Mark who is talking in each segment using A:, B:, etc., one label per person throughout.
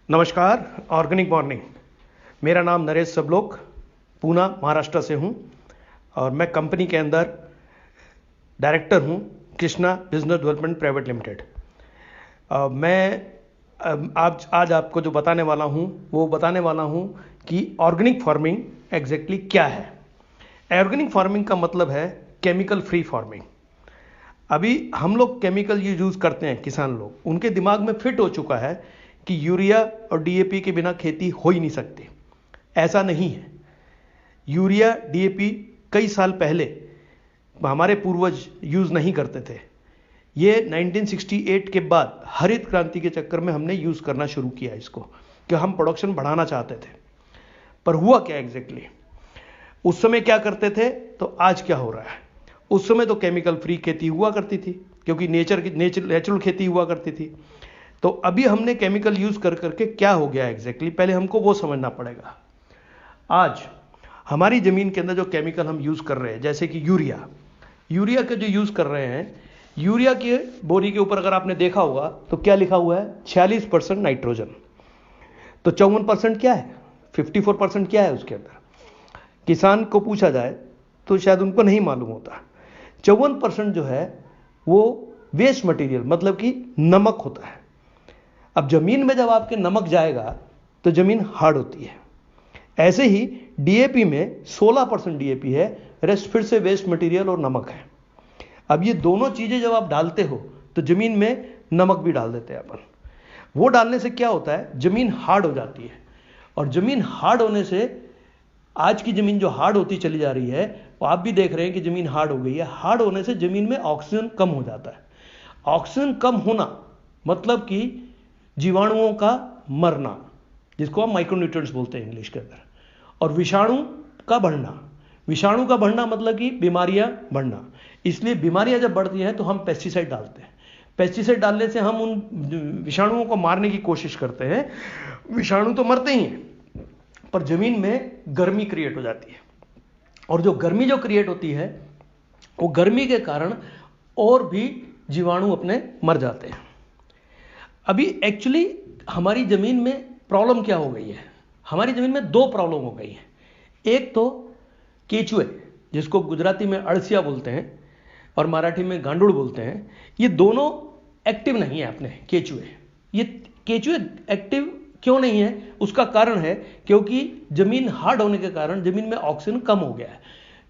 A: नमस्कार। Organic morning. मेरा नाम नरेश सबलोक, पूना महाराष्ट्र से हूँ और मैं कंपनी के अंदर डायरेक्टर हूँ, Krishna business development private limited. मैं आज आपको जो बताने वाला हूँ वो बताने वाला हूँ कि ऑर्गेनिक फार्मिंग एग्जैक्टली क्या है। ऑर्गेनिक फार्मिंग का मतलब है केमिकल फ्री फार्मिंग। अभी हम लोग केमिकल यूज़ करते हैं, किसान लोग, उनके दिमाग में फिट हो चुका है कि यूरिया और डीएपी के बिना खेती हो ही नहीं सकती। ऐसा नहीं है। यूरिया डीएपी कई साल पहले हमारे पूर्वज यूज़ नहीं करते थे। ये 1968 के बाद हरित क्रांति के चक्कर में हमने यूज़ करना शुरू किया इसको, कि हम प्रोडक्शन बढ़ाना चाहते थे। पर हुआ क्या एग्जैक्टली? उस समय क्या करते थे तो आज क्या हो रहा है? उस समय तो केमिकल फ्री खेती हुआ करती थी, क्योंकि नेचुरल खेती हुआ करती थी। तो अभी हमने केमिकल यूज कर करके क्या हो गया एग्जैक्टली, पहले हमको वो समझना पड़ेगा। आज हमारी जमीन के अंदर जो केमिकल हम यूज कर रहे हैं, जैसे कि यूरिया के जो यूज कर रहे हैं, यूरिया के बोरी के ऊपर अगर आपने देखा होगा तो क्या लिखा हुआ है? 46% नाइट्रोजन। तो 54% क्या है? 54% क्या है उसके अंदर? किसान को पूछा जाए तो शायद उनको नहीं मालूम होता। 54% जो है वो वेस्ट मटेरियल, मतलब कि नमक होता है। अब जमीन में जब आपके नमक जाएगा तो जमीन हार्ड होती है। ऐसे ही डीएपी में 16% डीएपी है, रेस्ट फिर से वेस्ट मटेरियल और नमक है। अब ये दोनों चीजें जब आप डालते हो तो जमीन में नमक भी डाल देते हैं अपन। वो डालने से क्या होता है? जमीन हार्ड हो जाती है। और जमीन हार्ड होने से, आज की जमीन जो हार्ड होती चली जा रही है, वो आप भी देख रहे हैं कि जमीन हार्ड हो गई है। हार्ड होने से जमीन में ऑक्सीजन कम हो जाता है। ऑक्सीजन कम होना मतलब कि जीवाणुओं का मरना, जिसको हम माइक्रोन्यूट्रिएंट्स बोलते हैं इंग्लिश के अंदर, और विषाणु का बढ़ना मतलब कि बीमारियां बढ़ना। इसलिए बीमारियां जब बढ़ती हैं तो हम पेस्टिसाइड डालते हैं। पेस्टिसाइड डालने से हम उन विषाणुओं को मारने की कोशिश करते हैं। विषाणु तो मरते ही हैं, पर जमीन में गर्मी क्रिएट हो जाती है। और जो गर्मी जो क्रिएट होती है, वो गर्मी के कारण और भी जीवाणु अपने मर जाते हैं। अभी एक्चुअली हमारी जमीन में प्रॉब्लम क्या हो गई है? हमारी जमीन में दो प्रॉब्लम हो गई है। एक तो केचुए, जिसको गुजराती में अड़सिया बोलते हैं और मराठी में गांडूड़ बोलते हैं, ये दोनों एक्टिव नहीं है अपने केचुए। ये केचुए एक्टिव क्यों नहीं है? उसका कारण है क्योंकि जमीन हार्ड होने के कारण जमीन में ऑक्सीजन कम हो गया है।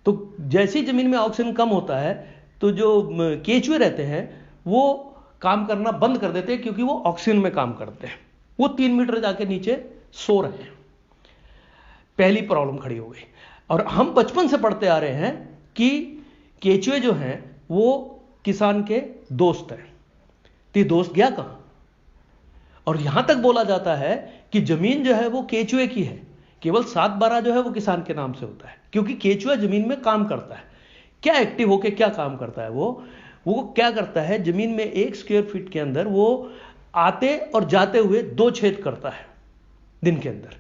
A: तो जैसी जमीन में ऑक्सीजन कम होता है तो जो केचुए रहते हैं वो काम करना बंद कर देते हैं, क्योंकि वो ऑक्सीजन में काम करते हैं। वो 3 मीटर जाके नीचे सो रहे हैं। पहली प्रॉब्लम खड़ी हो गई। और हम बचपन से पढ़ते आ रहे हैं कि केचुए जो हैं वो किसान के दोस्त हैं। तो दोस्त गया कहां? और यहां तक बोला जाता है कि जमीन जो है वो केचुए की है, केवल 7/12 जो है वो किसान के नाम से होता है, क्योंकि केचुआ जमीन में काम करता है। क्या एक्टिव होके क्या काम करता है? वो क्या करता है? जमीन में 1 स्क्वायर फीट के अंदर वो आते और जाते हुए 2 छेद करता है दिन के अंदर।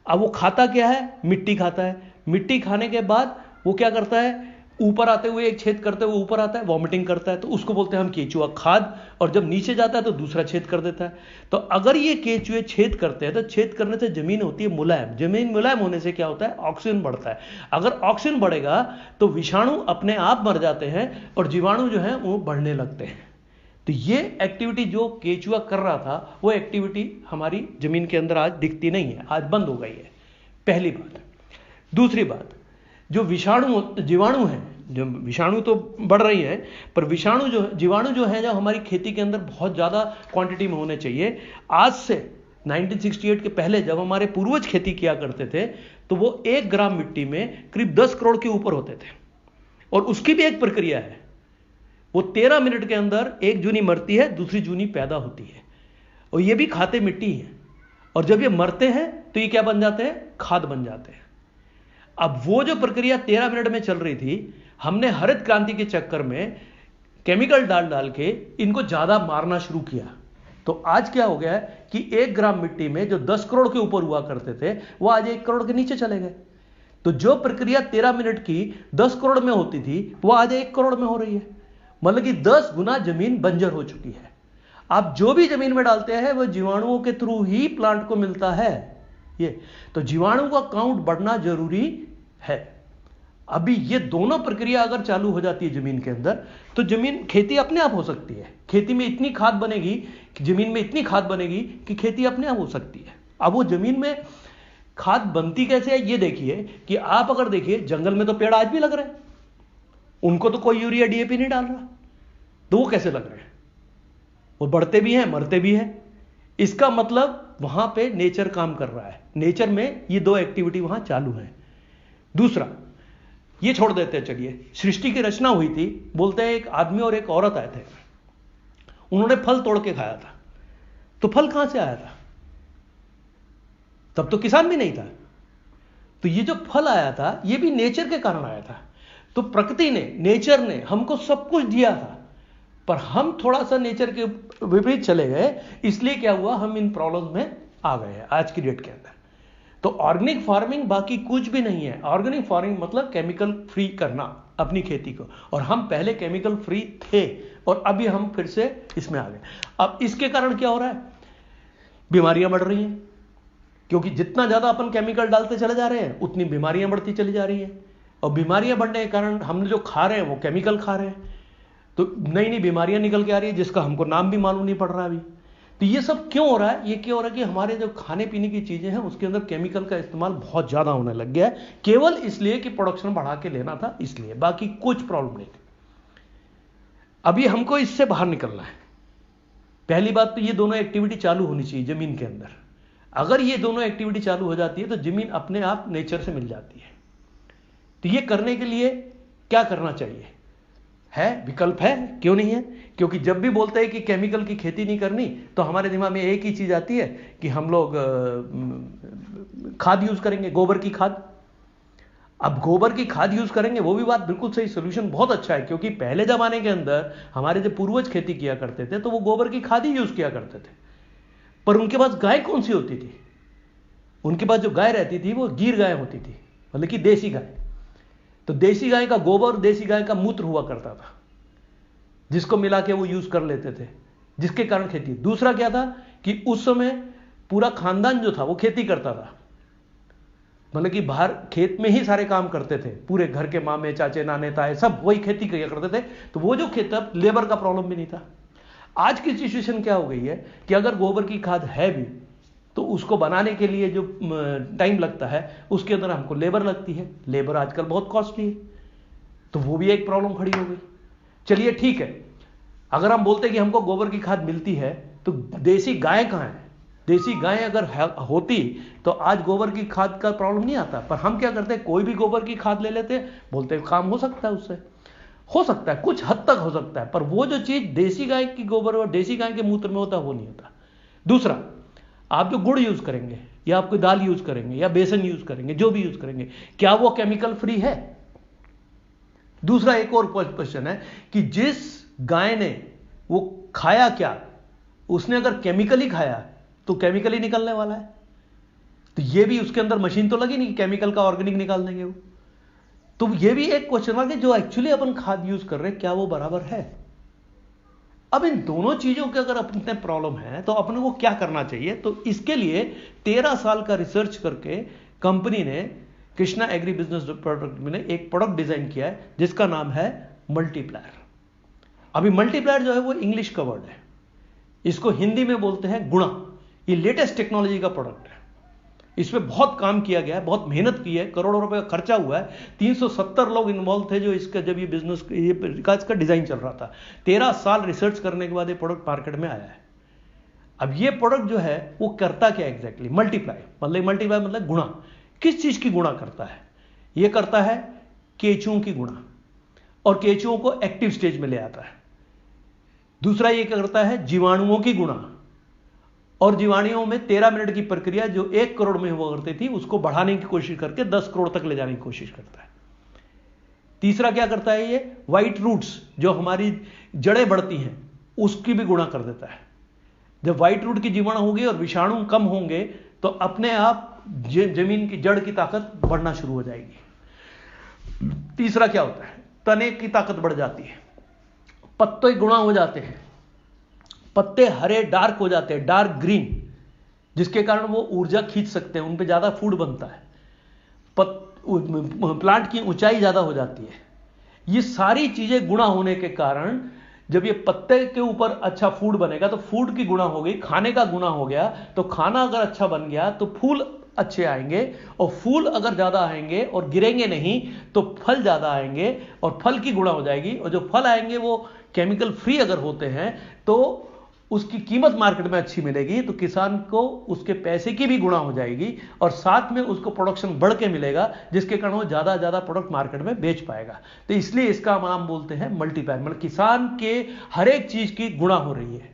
A: अब वो खाता क्या है? मिट्टी खाता है। मिट्टी खाने के बाद वो क्या करता है? ऊपर आते हुए एक छेद करते हुए ऊपर आता है, वॉमिटिंग करता है। तो उसको बोलते हैं हम केचुआ खाद। और जब नीचे जाता है तो दूसरा छेद कर देता है। तो अगर ये केचुए छेद करते हैं तो छेद करने से जमीन होती है मुलायम। जमीन मुलायम होने से क्या होता है? ऑक्सीजन बढ़ता है। अगर ऑक्सीजन बढ़ेगा तो विषाणु अपने आप मर जाते हैं और जीवाणु जो है वो बढ़ने लगते हैं। तो ये एक्टिविटी जो केचुआ कर रहा था, वो एक्टिविटी हमारी जमीन के अंदर आज दिखती नहीं है, आज बंद हो गई है। पहली बात। दूसरी बात, जो जीवाणु हैं, जो विषाणु तो बढ़ रही हैं, पर जीवाणु जो है, जो हमारी खेती के अंदर बहुत ज़्यादा क्वांटिटी में होने चाहिए। आज से 1968 के पहले जब हमारे पूर्वज खेती किया करते थे तो वो 1 ग्राम मिट्टी में करीब 10 करोड़ के ऊपर होते थे। और उसकी भी एक प्रक्रिया है। वो 13 मिनट के अंदर एक जूनी मरती है, दूसरी जूनी पैदा होती है। और ये भी खाते मिट्टी है। और जब ये मरते हैं तो ये क्या बन जाते हैं? खाद बन जाते हैं। अब वो जो प्रक्रिया 13 मिनट में चल रही थी, हमने हरित क्रांति के चक्कर में केमिकल डाल के इनको ज्यादा मारना शुरू किया। तो आज क्या हो गया है कि 1 ग्राम मिट्टी में जो 10 करोड़ के ऊपर हुआ करते थे, वो आज 1 करोड़ के नीचे चले गए। तो जो प्रक्रिया 13 मिनट की 10 करोड़ में होती थी, वो आज 1 करोड़ में हो रही है। मतलब कि 10 गुना जमीन बंजर हो चुकी है। आप जो भी जमीन में डालते हैं वो जीवाणुओं के थ्रू ही प्लांट को मिलता है। ये तो जीवाणु का काउंट बढ़ना जरूरी है। अभी ये दोनों प्रक्रिया अगर चालू हो जाती है जमीन के अंदर, तो जमीन खेती अपने आप हो सकती है। खेती में इतनी खाद बनेगी, जमीन में इतनी खाद बनेगी कि खेती अपने आप हो सकती है। अब वो जमीन में खाद बनती कैसे है ये देखिए कि आप अगर देखिए जंगल में तो पेड़ आज भी लग रहे हैं, उनको तो कोई यूरिया डीएपी नहीं डाल रहा, तो वो कैसे लग रहे हैं? वो बढ़ते भी हैं, मरते भी हैं। इसका मतलब वहां पे नेचर काम कर रहा है। नेचर में ये दो एक्टिविटी वहां चालू है। दूसरा, ये छोड़ देते हैं, चलिए सृष्टि की रचना हुई थी, बोलते हैं एक आदमी और एक औरत आए थे, उन्होंने फल तोड़ के खाया था। तो फल कहां से आया था? तब तो किसान भी नहीं था। तो ये जो फल आया था ये भी नेचर के कारण आया था। तो प्रकृति ने, नेचर ने हमको सब कुछ दिया था, पर हम थोड़ा सा नेचर के विपरीत चले गए, इसलिए क्या हुआ, हम इन प्रॉब्लम में आ गए हैं आज की डेट के अंदर। तो ऑर्गेनिक फार्मिंग बाकी कुछ भी नहीं है। ऑर्गेनिक फार्मिंग मतलब केमिकल फ्री करना अपनी खेती को, और हम पहले केमिकल फ्री थे और अभी हम फिर से इसमें आ गए। अब इसके कारण क्या हो रहा है? बीमारियां बढ़ रही हैं, क्योंकि जितना ज्यादा अपन केमिकल डालते चले जा रहे हैं उतनी बीमारियां बढ़ती चली जा रही हैं, और बीमारियां बढ़ने के कारण हम जो खा रहे हैं वो केमिकल खा रहे हैं, तो नई नई बीमारियां निकल के आ रही है जिसका हमको नाम भी मालूम नहीं पड़ रहा अभी। तो ये सब क्यों हो रहा है? ये क्यों हो रहा है कि हमारे जो खाने पीने की चीजें हैं उसके अंदर केमिकल का इस्तेमाल बहुत ज्यादा होने लग गया है, केवल इसलिए कि प्रोडक्शन बढ़ा के लेना था, इसलिए, बाकी कुछ प्रॉब्लम नहीं थी। अभी हमको इससे बाहर निकलना है। पहली बात तो ये दोनों एक्टिविटी चालू होनी चाहिए जमीन के अंदर। अगर ये दोनों एक्टिविटी चालू हो जाती है तो जमीन अपने आप नेचर से मिल जाती है। तो ये करने के लिए क्या करना चाहिए? है, विकल्प है, क्यों नहीं है? क्योंकि जब भी बोलते हैं कि केमिकल की खेती नहीं करनी तो हमारे दिमाग में एक ही चीज आती है कि हम लोग खाद यूज करेंगे, गोबर की खाद। अब गोबर की खाद यूज करेंगे, वो भी बात बिल्कुल सही, सोल्यूशन बहुत अच्छा है, क्योंकि पहले जमाने के अंदर हमारे जो पूर्वज खेती किया करते थे तो वो गोबर की खाद ही यूज किया करते थे। पर उनके पास गाय कौन सी होती थी? उनके पास जो गाय रहती थी वो गीर गाय होती थी, मतलब कि देसी गाय। तो देसी गाय का गोबर, देसी गाय का मूत्र हुआ करता था, जिसको मिला के वो यूज कर लेते थे, जिसके कारण खेती। दूसरा क्या था कि उस समय पूरा खानदान जो था वो खेती करता था, मतलब कि बाहर खेत में ही सारे काम करते थे, पूरे घर के मामे, चाचे, नाने, ताए सब वही खेती किया करते थे। तो वो जो खेत, लेबर का प्रॉब्लम भी नहीं था। आज की सिचुएशन क्या हो गई है कि अगर गोबर की खाद है भी तो उसको बनाने के लिए जो टाइम लगता है उसके अंदर हमको लेबर लगती है। लेबर आजकल बहुत कॉस्टली है, तो वो भी एक प्रॉब्लम खड़ी हो गई। चलिए ठीक है, अगर हम बोलते हैं कि हमको गोबर की खाद मिलती है तो देसी गाय कहां है? देसी गाय अगर होती तो आज गोबर की खाद का प्रॉब्लम नहीं आता। पर हम क्या करते हैं, कोई भी गोबर की खाद ले लेते हैं, बोलते हैं काम हो सकता है, उससे हो सकता है, कुछ हद तक हो सकता है, पर वो जो चीज देसी गाय की गोबर और देसी गाय के मूत्र में होता है वो नहीं होता। दूसरा, आप जो गुड़ यूज करेंगे या आप कोई दाल यूज करेंगे या बेसन यूज करेंगे, जो भी यूज करेंगे, क्या वो केमिकल फ्री है? दूसरा एक और क्वेश्चन है कि जिस गाय ने वो खाया क्या, उसने अगर केमिकल ही खाया तो केमिकल ही निकलने वाला है। तो ये भी उसके अंदर मशीन तो लगी नहीं कि केमिकल का ऑर्गेनिक निकाल देंगे वो। तो ये भी एक क्वेश्चन मार्क है, जो एक्चुअली अपन खाद यूज कर रहे हैं क्या वो बराबर है? अब इन दोनों चीजों के अगर अपने प्रॉब्लम है तो अपने को क्या करना चाहिए? तो इसके लिए 13 साल का रिसर्च करके कंपनी ने, कृष्णा एग्री बिजनेस प्रोडक्ट में एक प्रोडक्ट डिजाइन किया है जिसका नाम है मल्टीप्लायर। अभी मल्टीप्लायर जो है वो इंग्लिश का वर्ड है, इसको हिंदी में बोलते हैं गुणा। ये लेटेस्ट टेक्नोलॉजी का प्रोडक्ट है, इसमें बहुत काम किया गया है, बहुत मेहनत की है, करोड़ों रुपए का खर्चा हुआ है। 370 लोग इन्वॉल्व थे जो इसका, जब ये बिजनेस इसका डिजाइन चल रहा था। 13 साल रिसर्च करने के बाद ये प्रोडक्ट मार्केट में आया है। अब ये प्रोडक्ट जो है वो करता क्या एग्जैक्टली? मल्टीप्लाई मतलब गुणा। किस चीज की गुणा करता है? ये करता है केंचुओं की गुणा, और केंचुओं को एक्टिव स्टेज में ले आता है। दूसरा ये क्या करता है? जीवाणुओं की गुणा, और जीवाणुओं में 13 मिनट की प्रक्रिया जो 1 करोड़ में हुआ करती थी उसको बढ़ाने की कोशिश करके 10 करोड़ तक ले जाने की कोशिश करता है। तीसरा क्या करता है? ये व्हाइट रूट्स, जो हमारी जड़ें बढ़ती हैं, उसकी भी गुणा कर देता है। जब व्हाइट रूट की जीवाणु होगी और विषाणु कम होंगे तो अपने आप जमीन की जड़ की ताकत बढ़ना शुरू हो जाएगी। तीसरा क्या होता है? तने की ताकत बढ़ जाती है, पत्ते गुणा हो जाते हैं, पत्ते हरे डार्क हो जाते हैं, डार्क ग्रीन, जिसके कारण वो ऊर्जा खींच सकते हैं, उन पे ज्यादा फूड बनता है, प्लांट की ऊंचाई ज्यादा हो जाती है। ये सारी चीजें गुणा होने के कारण जब ये पत्ते के ऊपर अच्छा फूड बनेगा तो फूड की गुणा हो गई, खाने का गुणा हो गया, तो खाना अगर अच्छा बन गया तो फूल अच्छे आएंगे, और फूल अगर ज्यादा आएंगे और गिरेंगे नहीं तो फल ज्यादा आएंगे, और फल की गुणा हो जाएगी, और जो फल आएंगे वो केमिकल फ्री अगर होते हैं तो उसकी कीमत मार्केट में अच्छी मिलेगी, तो किसान को उसके पैसे की भी गुणा हो जाएगी, और साथ में उसको प्रोडक्शन बढ़ के मिलेगा, जिसके कारण वो ज्यादा ज्यादा प्रोडक्ट मार्केट में बेच पाएगा। तो इसलिए इसका नाम बोलते हैं मल्टीप्लायर, मतलब किसान के हर एक चीज की गुणा हो रही है।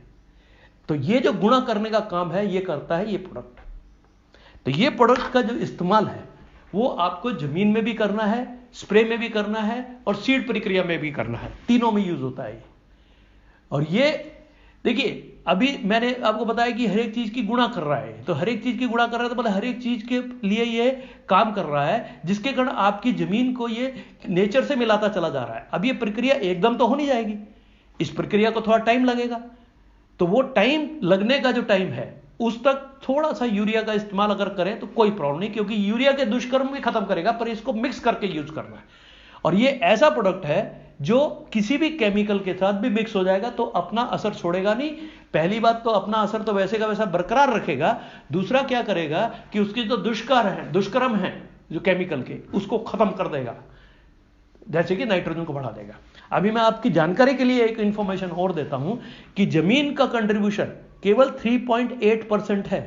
A: तो ये जो गुणा करने का काम है ये करता है ये प्रोडक्ट। तो ये प्रोडक्ट का जो इस्तेमाल है वो आपको जमीन में भी करना है, स्प्रे में भी करना है, और सीड प्रक्रिया में भी करना है, तीनों में यूज होता है। और ये देखिए अभी मैंने आपको बताया कि हर एक चीज की गुणा कर रहा है, तो हर एक चीज की गुणा कर रहा है तो मतलब हर एक चीज के लिए ये काम कर रहा है, जिसके कारण आपकी जमीन को ये नेचर से मिलाता चला जा रहा है। अब ये प्रक्रिया एकदम तो हो नहीं जाएगी, इस प्रक्रिया को थोड़ा टाइम लगेगा, तो वो टाइम लगने का जो टाइम है उस तक थोड़ा सा यूरिया का इस्तेमाल अगर करें तो कोई प्रॉब्लम नहीं, क्योंकि यूरिया के दुष्कर्म भी खत्म करेगा, पर इसको मिक्स करके यूज करना है। और ये ऐसा प्रोडक्ट है जो किसी भी केमिकल के साथ भी मिक्स हो जाएगा तो अपना असर छोड़ेगा नहीं। पहली बात तो अपना असर तो वैसे का वैसा बरकरार रखेगा, दूसरा क्या करेगा कि उसकी जो दुष्कर्म है जो केमिकल के, उसको खत्म कर देगा, जैसे कि नाइट्रोजन को बढ़ा देगा। अभी मैं आपकी जानकारी के लिए एक इंफॉर्मेशन और देता हूं कि जमीन का कंट्रीब्यूशन केवल 3.8% है,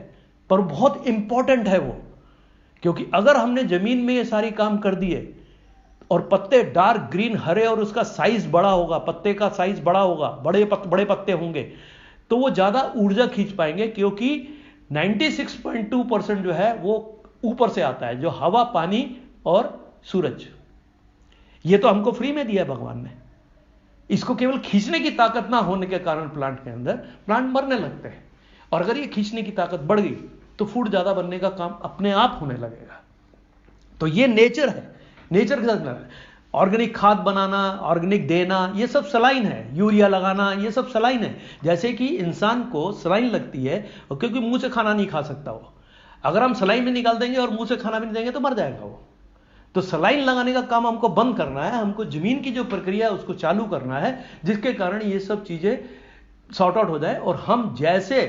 A: पर बहुत इंपॉर्टेंट है वो, क्योंकि अगर हमने जमीन में ये सारी काम कर दिए और पत्ते डार्क ग्रीन हरे और उसका साइज बड़ा होगा, पत्ते का साइज बड़ा होगा, बड़े पत्ते होंगे, तो वो ज्यादा ऊर्जा खींच पाएंगे, क्योंकि 96.2% जो है वो ऊपर से आता है, जो हवा, पानी और सूरज। ये तो हमको फ्री में दिया है भगवान ने, इसको केवल खींचने की ताकत ना होने के कारण प्लांट के अंदर प्लांट मरने लगते हैं, और अगर ये खींचने की ताकत बढ़ गई तो फूड ज्यादा बनने का काम अपने आप होने लगेगा। तो ये नेचर है, नेचर के साथ ऑर्गेनिक खाद बनाना, ऑर्गेनिक देना, ये सब सलाइन है, यूरिया लगाना, ये सब सलाइन है। जैसे कि इंसान को सलाइन लगती है और क्योंकि मुंह से खाना नहीं खा सकता वो, अगर हम सलाइन में निकाल देंगे और मुंह से खाना भी नहीं देंगे तो मर जाएगा वो। तो सलाइन लगाने का काम हमको बंद करना है, हमको जमीन की जो प्रक्रिया है उसको चालू करना है, जिसके कारण ये सब चीजें सॉर्ट आउट हो जाए और हम जैसे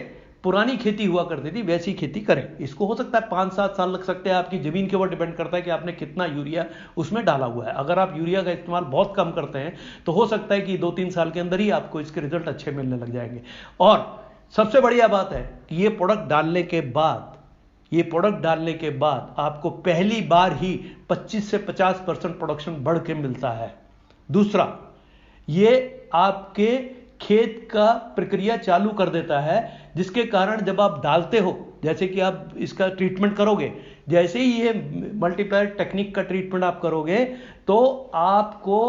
A: पुरानी खेती हुआ करती थी वैसी खेती करें। इसको हो सकता है 5-7 साल लग सकते हैं, आपकी जमीन के ऊपर डिपेंड करता है कि आपने कितना यूरिया उसमें डाला हुआ है। अगर आप यूरिया का इस्तेमाल बहुत कम करते हैं तो हो सकता है कि 2-3 साल के अंदर ही आपको इसके रिजल्ट अच्छे मिलने लग जाएंगे। और सबसे बढ़िया बात है कि ये प्रोडक्ट डालने के बाद आपको पहली बार ही 25 से 50% प्रोडक्शन बढ़ के मिलता है। दूसरा, ये आपके खेत का प्रक्रिया चालू कर देता है, जिसके कारण जब आप डालते हो, जैसे कि आप इसका ट्रीटमेंट करोगे, जैसे ही ये मल्टीप्लायर टेक्निक का ट्रीटमेंट आप करोगे तो आपको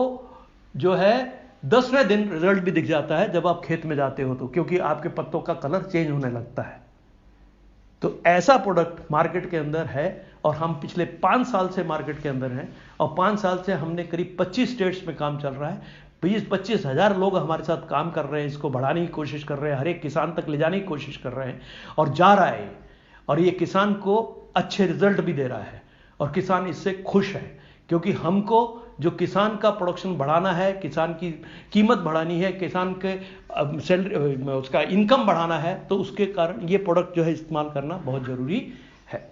A: जो है 10वें दिन रिजल्ट भी दिख जाता है जब आप खेत में जाते हो तो, क्योंकि आपके पत्तों का कलर चेंज होने लगता है। तो ऐसा प्रोडक्ट मार्केट के अंदर है और हम पिछले 5 साल से मार्केट के अंदर हैं, और 5 साल से हमने करीब 25 स्टेट्स में काम चल रहा है। 20-25 हजार लोग हमारे साथ काम कर रहे हैं, इसको बढ़ाने की कोशिश कर रहे हैं, हर एक किसान तक ले जाने की कोशिश कर रहे हैं, और जा रहा है, और ये किसान को अच्छे रिजल्ट भी दे रहा है और किसान इससे खुश है, क्योंकि हमको जो किसान का प्रोडक्शन बढ़ाना है, किसान की कीमत बढ़ानी है, किसान के सैलरी उसका इनकम बढ़ाना है, तो उसके कारण ये प्रोडक्ट जो है इस्तेमाल करना बहुत जरूरी है।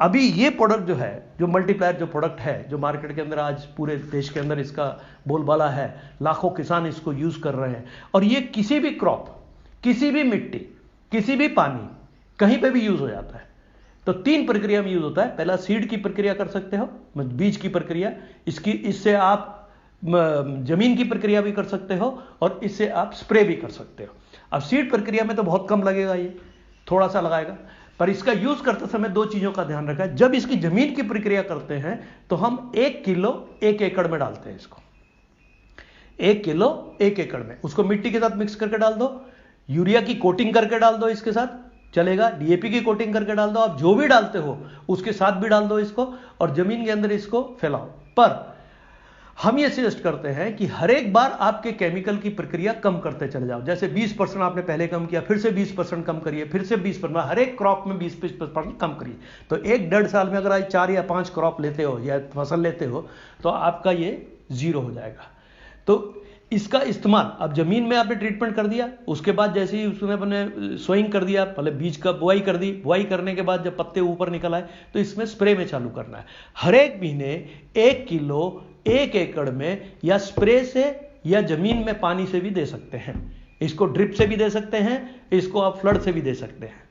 A: अभी ये प्रोडक्ट जो है, जो मल्टीप्लायर जो प्रोडक्ट है, जो मार्केट के अंदर आज पूरे देश के अंदर इसका बोलबाला है, लाखों किसान इसको यूज कर रहे हैं, और ये किसी भी क्रॉप, किसी भी मिट्टी, किसी भी पानी, कहीं पे भी यूज हो जाता है। तो 3 प्रक्रिया में यूज होता है। पहला सीड की प्रक्रिया कर सकते हो, बीज की प्रक्रिया, इससे आप जमीन की प्रक्रिया भी कर सकते हो, और इससे आप स्प्रे भी कर सकते हो। अब सीड प्रक्रिया में तो बहुत कम लगेगा, ये थोड़ा सा लगाएगा, पर इसका यूज करते समय 2 चीजों का ध्यान रखा है। जब इसकी जमीन की प्रक्रिया करते हैं तो हम 1 किलो 1 एकड़ में डालते हैं इसको, 1 किलो 1 एकड़ में, उसको मिट्टी के साथ मिक्स करके डाल दो, यूरिया की कोटिंग करके डाल दो, इसके साथ चलेगा, डीएपी की कोटिंग करके डाल दो, आप जो भी डालते हो उसके साथ भी डाल दो इसको, और जमीन के अंदर इसको फैलाओ। पर हम ये सजेस्ट करते हैं कि हर एक बार आपके केमिकल की प्रक्रिया कम करते चले जाओ। जैसे 20% आपने पहले कम किया, फिर से 20% कम करिए, फिर से 20%, हर एक क्रॉप में 20% कम करिए। तो 1-1.5 साल में अगर आप 4 या 5 क्रॉप लेते हो या फसल लेते हो तो आपका ये 0 हो जाएगा। तो इसका इस्तेमाल, अब जमीन में आपने ट्रीटमेंट कर दिया, उसके बाद जैसे ही उसने अपने सोइंग कर दिया, पहले बीज का बुआई कर दी, बुआई करने के बाद जब पत्ते ऊपर निकल आए तो इसमें स्प्रे में चालू करना है। हर एक महीने 1 किलो 1 एकड़ में या स्प्रे से या जमीन में पानी से भी दे सकते हैं। इसको ड्रिप से भी दे सकते हैं, इसको आप फ्लड से भी दे सकते हैं।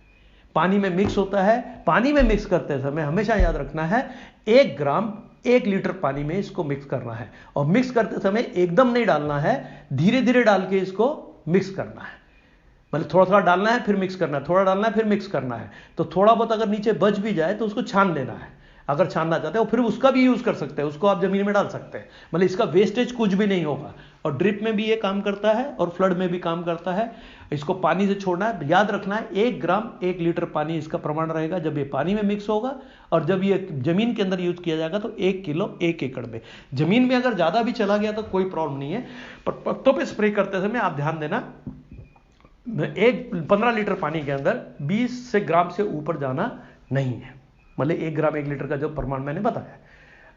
A: पानी में मिक्स होता है। पानी में मिक्स करते समय हमेशा याद रखना है 1 ग्राम 1 लीटर पानी में इसको मिक्स करना है, और मिक्स करते समय एकदम नहीं डालना है, धीरे धीरे डाल के इसको मिक्स करना है। मतलब थोड़ा थोड़ा डालना है फिर मिक्स करना है, थोड़ा डालना है फिर मिक्स करना है। तो थोड़ा बहुत अगर नीचे बच भी जाए तो उसको छान लेना है, अगर छानना चाहते हो फिर उसका भी यूज कर सकते हैं, उसको आप जमीन में डाल सकते हैं। मतलब इसका वेस्टेज कुछ भी नहीं होगा। और ड्रिप में भी ये काम करता है और फ्लड में भी काम करता है। इसको पानी से छोड़ना है, याद रखना है 1 ग्राम 1 लीटर पानी इसका प्रमाण रहेगा जब ये पानी में मिक्स होगा। और जब ये जमीन के अंदर यूज किया जाएगा तो 1 किलो 1 एकड़ में। जमीन में अगर ज्यादा भी चला गया तो कोई प्रॉब्लम नहीं है, पर पत्तों पे स्प्रे करते समय आप ध्यान देना 15 लीटर पानी के अंदर 20 से ग्राम से ऊपर जाना नहीं है। मतलब 1 ग्राम 1 लीटर का जो प्रमाण मैंने बताया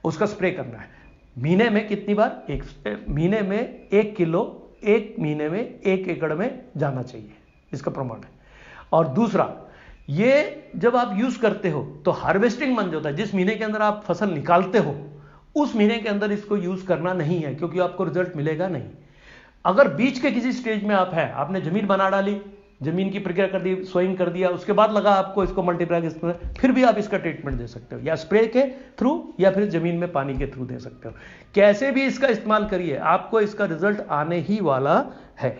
A: उसका स्प्रे करना है। महीने में कितनी बार? महीने में 1 किलो 1 महीने में 1 एकड़ में जाना चाहिए, इसका प्रमाण है। और दूसरा, ये जब आप यूज करते हो तो हार्वेस्टिंग मंथ होता है, जिस महीने के अंदर आप फसल निकालते हो उस महीने के अंदर इसको यूज करना नहीं है, क्योंकि आपको रिजल्ट मिलेगा नहीं। अगर बीच के किसी स्टेज में आप हैं, आपने जमीन बना डाली, जमीन की प्रक्रिया कर दी, सोइंग कर दिया, उसके बाद लगा आपको इसको मल्टीप्लाई, फिर भी आप इसका ट्रीटमेंट दे सकते हो, या स्प्रे के थ्रू या फिर जमीन में पानी के थ्रू दे सकते हो। कैसे भी इसका इस्तेमाल करिए, आपको इसका रिजल्ट आने ही वाला है।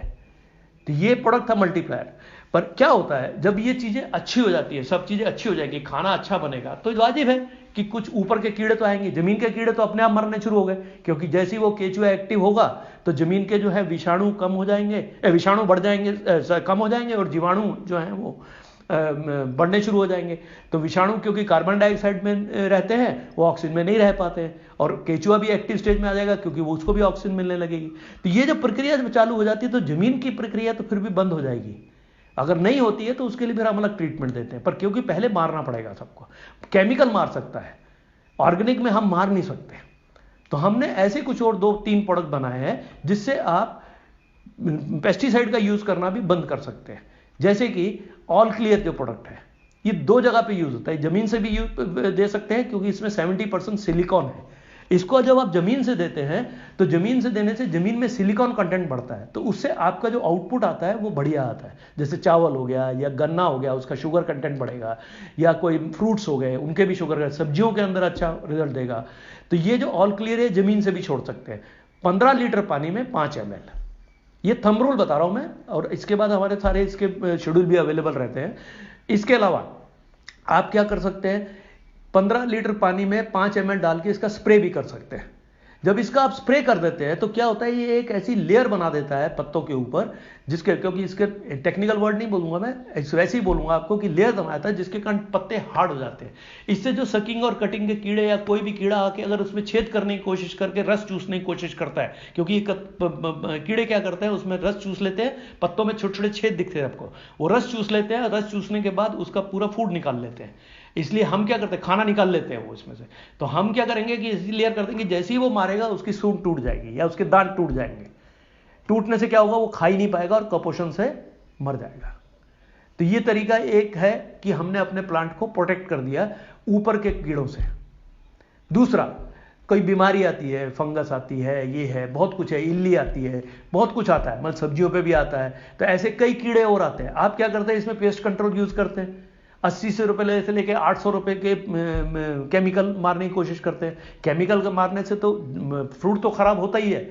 A: तो ये प्रोडक्ट था मल्टीप्लायर। पर क्या होता है, जब ये चीजें अच्छी हो जाती है, सब चीजें अच्छी हो जाएगी, खाना अच्छा बनेगा, तो वाजिब है कि कुछ ऊपर के कीड़े तो आएंगे। जमीन के कीड़े तो अपने आप मरने शुरू हो गए, क्योंकि जैसे ही वो केचुआ एक्टिव होगा तो जमीन के जो है विषाणु कम हो जाएंगे, विषाणु बढ़ जाएंगे, कम हो जाएंगे, और जीवाणु जो है वो बढ़ने शुरू हो जाएंगे। तो विषाणु क्योंकि कार्बन डाइऑक्साइड में रहते हैं, वो ऑक्सीजन में नहीं रह पाते हैं, और केचुआ भी एक्टिव स्टेज में आ जाएगा क्योंकि वो उसको भी ऑक्सीजन मिलने लगेगी। तो ये जब प्रक्रिया जब चालू हो जाती है तो जमीन की प्रक्रिया तो फिर भी बंद हो जाएगी। अगर नहीं होती है तो उसके लिए फिर हम अलग ट्रीटमेंट देते हैं, पर क्योंकि पहले मारना पड़ेगा सबको। केमिकल मार सकता है, ऑर्गेनिक में हम मार नहीं सकते। तो हमने ऐसे कुछ और 2-3 प्रोडक्ट बनाए हैं जिससे आप पेस्टिसाइड का यूज करना भी बंद कर सकते हैं। जैसे कि ऑल क्लियर जो प्रोडक्ट है, ये 2 जगह पे यूज होता है। जमीन से भी यूज दे सकते हैं क्योंकि इसमें 70% सिलिकॉन है। इसको जब आप जमीन से देते हैं तो जमीन से देने से जमीन में सिलिकॉन कंटेंट बढ़ता है, तो उससे आपका जो आउटपुट आता है वो बढ़िया आता है। जैसे चावल हो गया या गन्ना हो गया, उसका शुगर कंटेंट बढ़ेगा, या कोई फ्रूट्स हो गए उनके भी शुगर, सब्जियों के अंदर अच्छा रिजल्ट देगा। तो ये जो ऑल क्लियर है जमीन से भी छोड़ सकते हैं। 15 लीटर पानी में 5 ml, ये थंब रूल बता रहा हूं मैं, और इसके बाद हमारे सारे इसके शेड्यूल भी अवेलेबल रहते हैं। इसके अलावा आप क्या कर सकते हैं, 15 लीटर पानी में 5 ml डाल के इसका स्प्रे भी कर सकते हैं। जब इसका आप स्प्रे कर देते हैं तो क्या होता है, ये एक ऐसी लेयर बना देता है पत्तों के ऊपर, जिसके, क्योंकि इसके टेक्निकल वर्ड नहीं बोलूंगा मैं, वैसे ही बोलूंगा आपको कि लेयर बनाता है जिसके कारण पत्ते हार्ड हो जाते हैं। इससे जो सकिंग और कटिंग के कीड़े या कोई भी कीड़ा आके अगर उसमें छेद करने की कोशिश करके रस चूसने की कोशिश करता है, क्योंकि कीड़े क्या करते हैं, उसमें रस चूस लेते हैं, पत्तों में छोटे छोटे छेद दिखते हैं आपको, वो रस चूस लेते हैं, रस चूसने के बाद उसका पूरा फूड निकाल लेते हैं। इसलिए हम क्या करते हैं, खाना निकाल लेते हैं वो इसमें से। तो हम क्या करेंगे कि इसी लेयर कर देंगे, जैसे ही वो मारेगा उसकी सूंड टूट जाएगी या उसके दांत टूट जाएंगे। टूटने से क्या होगा, वो खा ही नहीं पाएगा और कुपोषण से मर जाएगा। तो ये तरीका एक है कि हमने अपने प्लांट को प्रोटेक्ट कर दिया ऊपर के कीड़ों से। दूसरा, कोई बीमारी आती है, फंगस आती है, ये है, बहुत कुछ है, इल्ली आती है, बहुत कुछ आता है, मतलब सब्जियों पे भी आता है। तो ऐसे कई कीड़े और आते हैं। आप क्या करते हैं, इसमें पेस्ट कंट्रोल यूज करते हैं, 80 से रुपए से लेके 800 रुपए के केमिकल मारने की कोशिश करते हैं। केमिकल मारने से तो फ्रूट तो खराब होता ही है,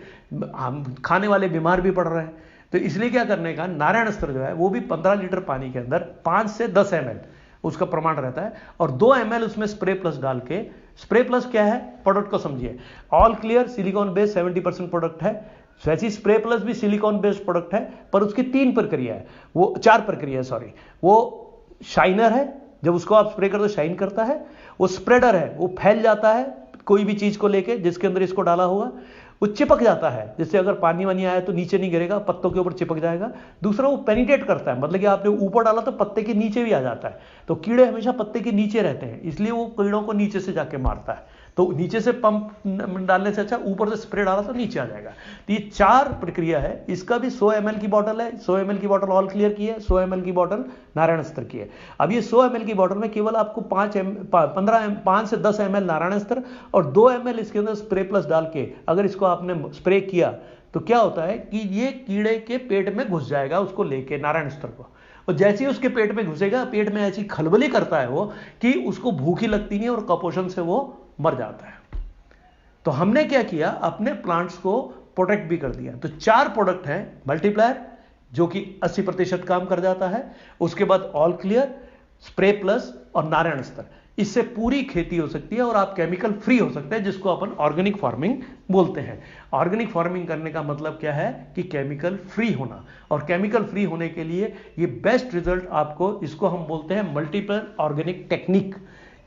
A: हम खाने वाले बीमार भी पड़ रहे हैं। तो इसलिए क्या करने का, नारायण अस्त्र जो है वो भी 15 लीटर पानी के अंदर 5 से 10 ml उसका प्रमाण रहता है, और 2 ml उसमें स्प्रे प्लस डाल के, स्प्रे प्लस क्या है, प्रोडक्ट को समझिए। All clear silicon based 70% product है, वैसे स्प्रे प्लस भी सिलिकॉन बेस्ड प्रोडक्ट है, पर उसकी 3 प्रक्रिया है, वो 4 प्रक्रिया है, वो शाइनर है, जब उसको आप स्प्रे करते हो शाइन करता है। वो स्प्रेडर है, वो फैल जाता है कोई भी चीज को लेके जिसके अंदर इसको डाला होगा। वो चिपक जाता है, जैसे अगर पानी वानी आया तो नीचे नहीं गिरेगा, पत्तों के ऊपर चिपक जाएगा। दूसरा वो पेनिट्रेट करता है, मतलब कि आपने ऊपर डाला तो पत्ते के नीचे भी आ जाता है। तो कीड़े हमेशा पत्ते के नीचे रहते हैं, इसलिए वो कीड़ों को नीचे से जाके मारता है। तो नीचे से पंप डालने से अच्छा ऊपर से स्प्रे डाला तो नीचे आ जाएगा। तो ये 4 प्रक्रिया है। इसका भी 100 ml की बॉटल है, 100 ml की बॉटल ऑल क्लियर की है, 100 ml की बॉटल नारायण अस्त्र की है। अब ये 100 ml की बॉटल में केवल आपको 5 से 10 ml नारायण अस्त्र और 2 ml इसके अंदर स्प्रे प्लस डाल के अगर इसको आपने स्प्रे किया तो क्या होता है कि ये कीड़े के पेट में घुस जाएगा, उसको लेके नारायण अस्त्र को। और जैसे ही उसके पेट में घुसेगा, पेट में ऐसी खलबली करता है वो कि उसको भूख ही लगती नहीं और कुपोषण से वो मर जाता है। तो हमने क्या किया, अपने प्लांट्स को प्रोटेक्ट भी कर दिया। तो 4 प्रोडक्ट हैं, मल्टीप्लायर जो कि 80% काम कर जाता है, उसके बाद ऑल क्लियर, स्प्रे प्लस और नारायण अस्त्र। इससे पूरी खेती हो सकती है और आप केमिकल फ्री हो सकते हैं, जिसको अपन ऑर्गेनिक फार्मिंग बोलते हैं। ऑर्गेनिक फार्मिंग करने का मतलब क्या है कि केमिकल फ्री होना, और केमिकल फ्री होने के लिए ये बेस्ट रिजल्ट आपको, इसको हम बोलते हैं मल्टीपल ऑर्गेनिक टेक्निक।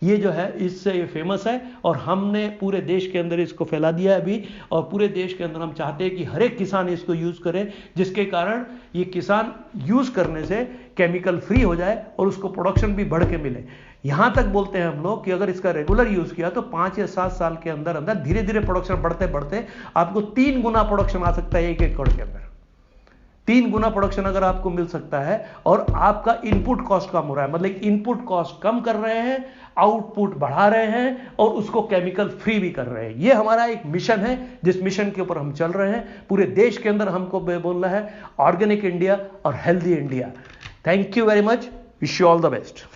A: ये जो है इससे ये फेमस है और हमने पूरे देश के अंदर इसको फैला दिया है अभी, और पूरे देश के अंदर हम चाहते हैं कि हर एक किसान इसको यूज करे, जिसके कारण ये किसान यूज करने से केमिकल फ्री हो जाए और उसको प्रोडक्शन भी बढ़ के मिले। यहां तक बोलते हैं हम लोग कि अगर इसका रेगुलर यूज किया तो 5 या 7 साल के अंदर अंदर धीरे धीरे प्रोडक्शन बढ़ते बढ़ते आपको 3 गुना प्रोडक्शन आ सकता है 1 एकड़ के अंदर। 3 गुना प्रोडक्शन अगर आपको मिल सकता है और आपका इनपुट कॉस्ट कम हो रहा है, मतलब इनपुट कॉस्ट कम कर रहे हैं, आउटपुट बढ़ा रहे हैं और उसको केमिकल फ्री भी कर रहे हैं। ये हमारा एक मिशन है, जिस मिशन के ऊपर हम चल रहे हैं। पूरे देश के अंदर हमको बोलना है ऑर्गेनिक इंडिया और healthy India. Thank you very much, wish you all the best.